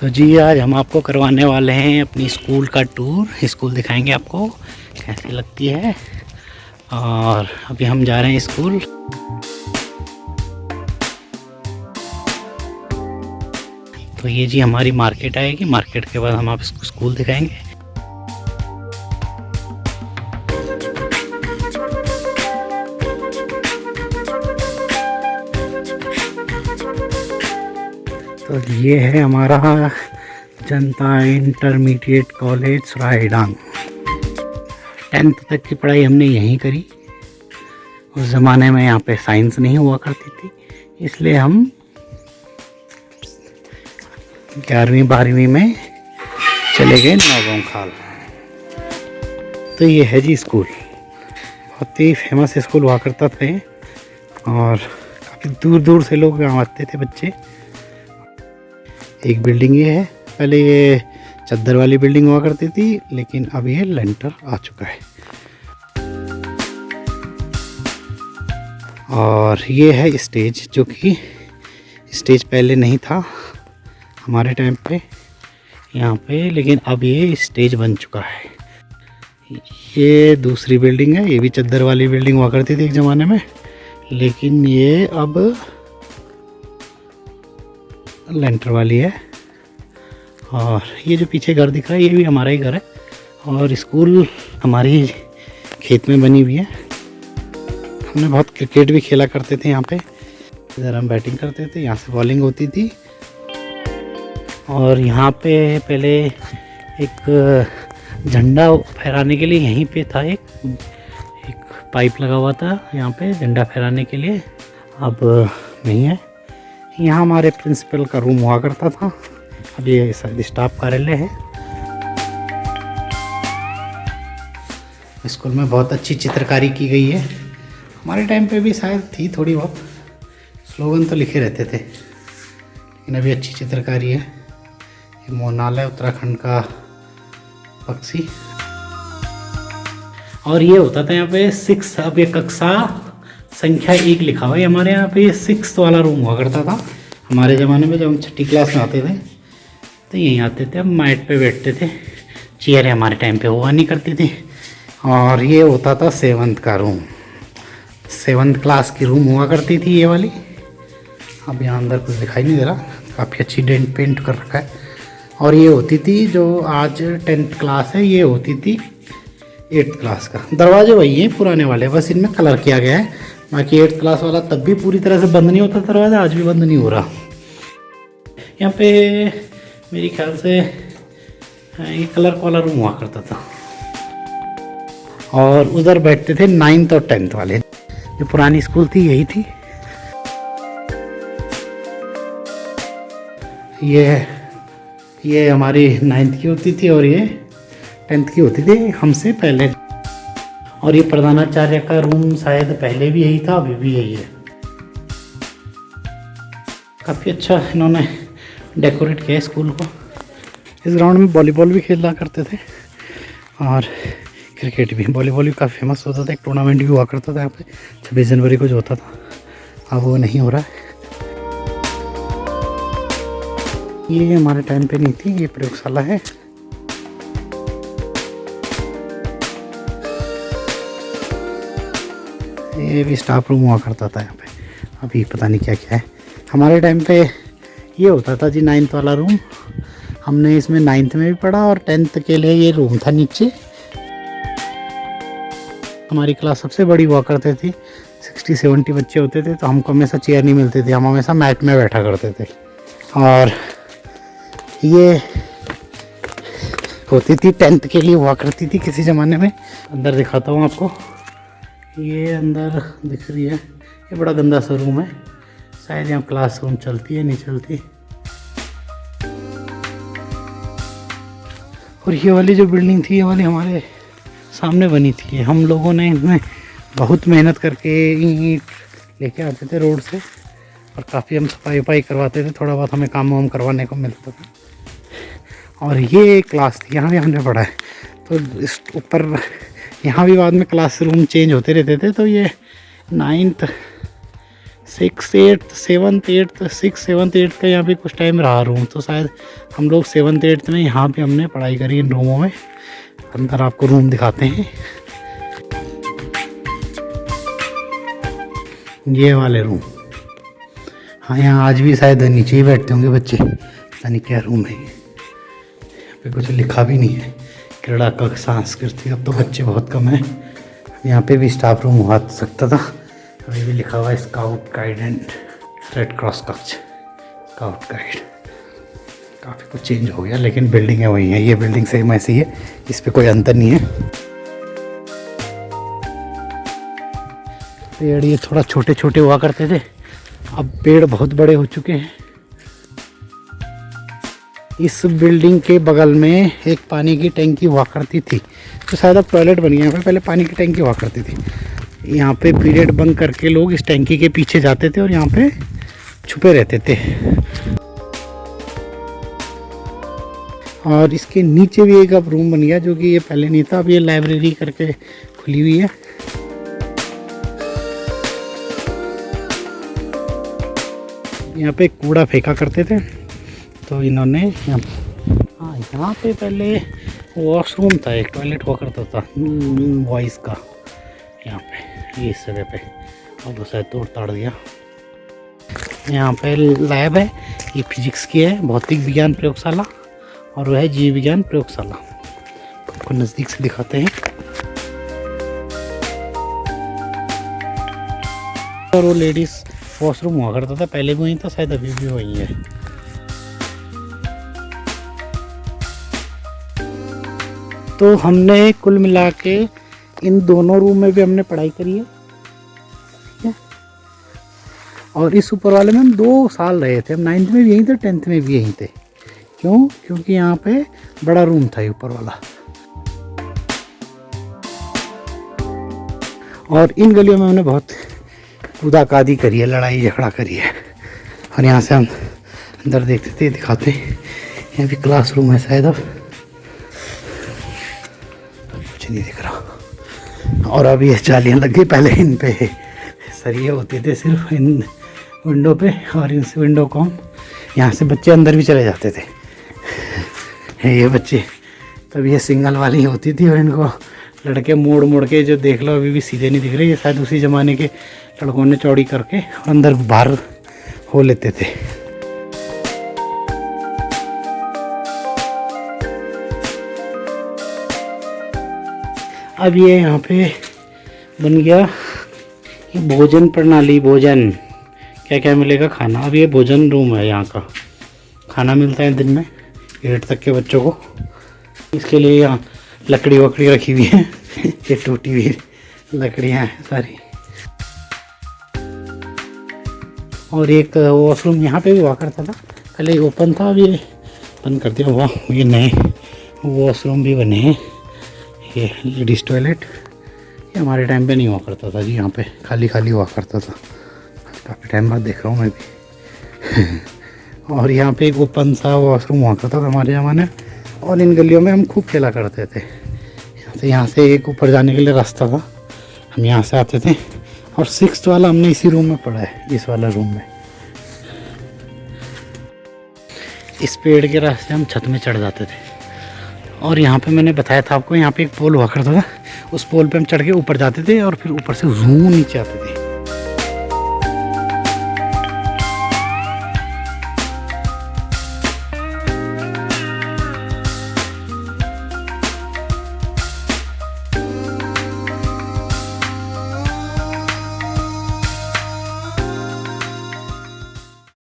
तो जी आज हम आपको करवाने वाले हैं अपनी स्कूल का टूर। स्कूल दिखाएंगे आपको कैसी लगती है। और अभी हम जा रहे हैं स्कूल। तो ये जी हमारी मार्केट आएगी, मार्केट के बाद हम आपको स्कूल दिखाएंगे। तो ये है हमारा जनता इंटरमीडिएट कॉलेज रायडांग। 10th तक की पढ़ाई हमने यहीं करी। उस ज़माने में यहाँ पे साइंस नहीं हुआ करती थी, इसलिए हम 11वीं 12वीं में चले गए नौगोंखाल। तो ये है जी स्कूल, बहुत ही फेमस स्कूल हुआ करता था और काफ़ी दूर दूर से लोग यहाँ आते थे बच्चे। एक बिल्डिंग ये है, पहले ये चद्दर वाली बिल्डिंग हुआ करती थी, लेकिन अब ये लेंटर आ चुका है। और ये है स्टेज, जो कि स्टेज पहले नहीं था हमारे टाइम पे यहाँ पे, लेकिन अब ये स्टेज बन चुका है। ये दूसरी बिल्डिंग है, ये भी चद्दर वाली बिल्डिंग हुआ करती थी एक ज़माने में, लेकिन ये अब लेंटर वाली है। और ये जो पीछे घर दिख रहा है ये भी हमारा ही घर है। और स्कूल हमारी खेत में बनी हुई है। हमने बहुत क्रिकेट भी खेला करते थे यहाँ पे। इधर हम बैटिंग करते थे, यहाँ से बॉलिंग होती थी। और यहाँ पे पहले एक झंडा फहराने के लिए यहीं पे था, एक पाइप लगा हुआ था यहाँ पे झंडा फहराने के लिए। अब नहीं है। यहाँ हमारे प्रिंसिपल का रूम हुआ करता था, अब ये शायद स्टाफ कार्यालय है। स्कूल में बहुत अच्छी चित्रकारी की गई है। हमारे टाइम पे भी शायद थी थोड़ी बहुत, स्लोगन तो लिखे रहते थे, लेकिन अभी अच्छी चित्रकारी है। ये मोरनाल है, उत्तराखंड का पक्षी। और ये होता था यहाँ पे 6, अब ये कक्षा संख्या 1 लिखा हुआ है। हमारे यहाँ पे 6th वाला रूम हुआ करता था हमारे ज़माने में। जब हम 6ठी क्लास में आते थे तो यहीं आते थे, हम मैट पे बैठते थे। चेयर हमारे टाइम पे हुआ नहीं करती थी। और ये होता था 7th का रूम, 7th क्लास की रूम हुआ करती थी ये वाली। अब यहाँ अंदर कुछ दिखाई नहीं दे रहा, काफ़ी अच्छी डेंट पेंट कर रखा है। और ये होती थी जो आज 10th क्लास है, ये होती थी 8th क्लास का। दरवाजे वही हैं पुराने वाले, बस इनमें कलर किया गया है। बाकी 8th क्लास वाला तब भी पूरी तरह से बंद नहीं होता दरवाज़ा, आज भी बंद नहीं हो रहा। यहाँ पे मेरी ख्याल से ये कलर वाला रूम हुआ करता था। और उधर बैठते थे 9th और 10th वाले। जो पुरानी स्कूल थी यही थी। ये हमारी 9th की होती थी और ये 10th की होती थी हमसे पहले। और ये प्रधानाचार्य का रूम शायद पहले भी यही था, अभी भी यही है। काफ़ी अच्छा इन्होंने डेकोरेट किया है स्कूल को। इस ग्राउंड में वॉलीबॉल भी खेला करते थे और क्रिकेट भी। वॉलीबॉल भी काफ़ी फेमस होता था, एक टूर्नामेंट भी हुआ करता था यहाँ पे 26 जनवरी को जो होता था। अब वो नहीं हो रहा है। ये हमारे टाइम पे नहीं थी, ये प्रयोगशाला है। ये भी स्टाफ रूम हुआ करता था यहाँ पे, अभी पता नहीं क्या क्या है। हमारे टाइम पे ये होता था जी 9th वाला रूम। हमने इसमें 9th में भी पढ़ा और 10th के लिए ये रूम था नीचे। हमारी क्लास सबसे बड़ी हुआ करती थी, 60-70 बच्चे होते थे, तो हमको हमेशा चेयर नहीं मिलती थी, हम हमेशा मैट में बैठा करते थे। और ये होती थी 10th के लिए हुआ करती थी किसी ज़माने में। अंदर दिखाता हूँ आपको, ये अंदर दिख रही है। ये बड़ा गंदा सा रूम है, शायद यहाँ क्लासरूम चलती है नहीं चलती। और ये वाली जो बिल्डिंग थी, ये वाली हमारे सामने बनी थी। हम लोगों ने इसमें बहुत मेहनत करके ईंट लेके आते थे रोड से, और काफ़ी हम सफाई वफाई करवाते थे। थोड़ा बहुत हमें काम वाम करवाने को मिलता था। और ये क्लास थी, यहाँ भी हमने पढ़ा है। तो इस ऊपर यहाँ भी बाद में क्लासरूम चेंज होते रहते थे। तो ये 9th 6, 8, 7, 8, 6, 7, 8 का यहाँ पे कुछ टाइम रहा रूम, तो शायद हम लोग 7, 8 में यहाँ पे हमने पढ़ाई करी इन रूमों में। अंदर आपको रूम दिखाते हैं, ये वाले रूम। हाँ, यहाँ आज भी शायद नीचे ही बैठते होंगे बच्चे, पता नहीं क्या रूम है ये। यहाँ पे कुछ लिखा भी नहीं है, क्रीड़ा कक्ष, सांस्कृतिक। अब तो बच्चे बहुत कम हैं। यहाँ पे भी स्टाफ रूम हुआ सकता था। अभी भी लिखा हुआ है scout guide and red cross कक्ष, स्काउट गाइड। काफ़ी कुछ चेंज हो गया, लेकिन बिल्डिंगें वही हैं। ये बिल्डिंग सेम ऐसी है, इस पर कोई अंतर नहीं है। पेड़ ये थोड़ा छोटे छोटे हुआ करते थे, अब पेड़ बहुत बड़े हो चुके हैं। इस बिल्डिंग के बगल में एक पानी की टैंकी हुआ करती थी, तो शायद अब टॉयलेट बन गया। यहाँ पे पहले पानी की टैंकी हुआ करती थी। यहाँ पे पीरियड बंक करके लोग इस टैंकी के पीछे जाते थे और यहाँ पे छुपे रहते थे। और इसके नीचे भी एक अब रूम बन गया, जो कि ये पहले नहीं था। अब ये लाइब्रेरी करके खुली हुई है। यहाँ पे कूड़ा फेंका करते थे, तो इन्होंने यहाँ पे पहले वॉशरूम था, एक टॉयलेट हुआ करता था बॉयज़ का, यहाँ पे इस जगह पे। अब तो शायद तोड़ ताड़ दिया। यहाँ पे लैब है, ये फिजिक्स की है, भौतिक विज्ञान प्रयोगशाला, और वह है जीव विज्ञान प्रयोगशाला। आपको नज़दीक से दिखाते हैं। और वो लेडीज़ वॉशरूम हुआ करता था, पहले भी वहीं था, शायद अभी भी वहीं है। तो हमने कुल मिला के इन दोनों रूम में भी हमने पढ़ाई करी है, ठीक है। और इस ऊपर वाले में हम 2 साल रहे थे। हम 9th में भी यहीं थे, 10th में भी यहीं थे। क्यों? क्योंकि यहाँ पे बड़ा रूम था ऊपर वाला। और इन गलियों में हमने बहुत कूदा कादी करी है, लड़ाई झगड़ा करी है। और यहाँ से हम अंदर देखते थे, दिखाते हैं। यहाँ भी क्लासरूम है शायद, अब कुछ नहीं दिख रहा। और अब ये जालियाँ लग गई, पहले इन पे सरिये होते थे सिर्फ इन विंडो पे, और इन विंडो को हम यहाँ से बच्चे अंदर भी चले जाते थे। ये बच्चे तब ये सिंगल वाली होती थी, और इनको लड़के मोड़ मोड़ के जो देख लो अभी भी सीधे नहीं दिख रहे। ये शायद उसी ज़माने के लड़कों ने चौड़ी करके अंदर बाहर हो लेते थे। अब ये यहाँ पे बन गया ये भोजन प्रणाली, भोजन क्या क्या मिलेगा, खाना। अब ये भोजन रूम है, यहाँ का खाना मिलता है दिन में 8 तक के बच्चों को। इसके लिए यहाँ लकड़ी वकड़ी रखी हुई है, ये टूटी हुई लकड़ियाँ हैं सारी। और एक वॉशरूम यहाँ पे भी हुआ करता था, पहले ओपन था, अब ये बंद कर दिया हुआ। ये नए वॉशरूम भी बने हैं, ये लेडीज़ टॉयलेट। ये हमारे टाइम पे नहीं हुआ करता था जी, यहाँ पे खाली खाली हुआ करता था। काफ़ी टाइम बाद देख रहा हूँ मैं भी। और यहाँ पे एक ओपन सा वॉशरूम हुआ करता था हमारे ज़माने। और इन गलियों में हम खूब खेला करते थे। यहाँ से एक ऊपर जाने के लिए रास्ता था, हम यहाँ से आते थे। और 6th वाला हमने इसी रूम में पढ़ा है, इस वाला रूम में। इस पेड़ के रास्ते हम छत में चढ़ जाते थे। और यहाँ पे मैंने बताया था आपको, यहाँ पे एक पोल हुआ करता था, उस पोल पे हम चढ़ के ऊपर जाते थे और फिर ऊपर से नीचे आते थे।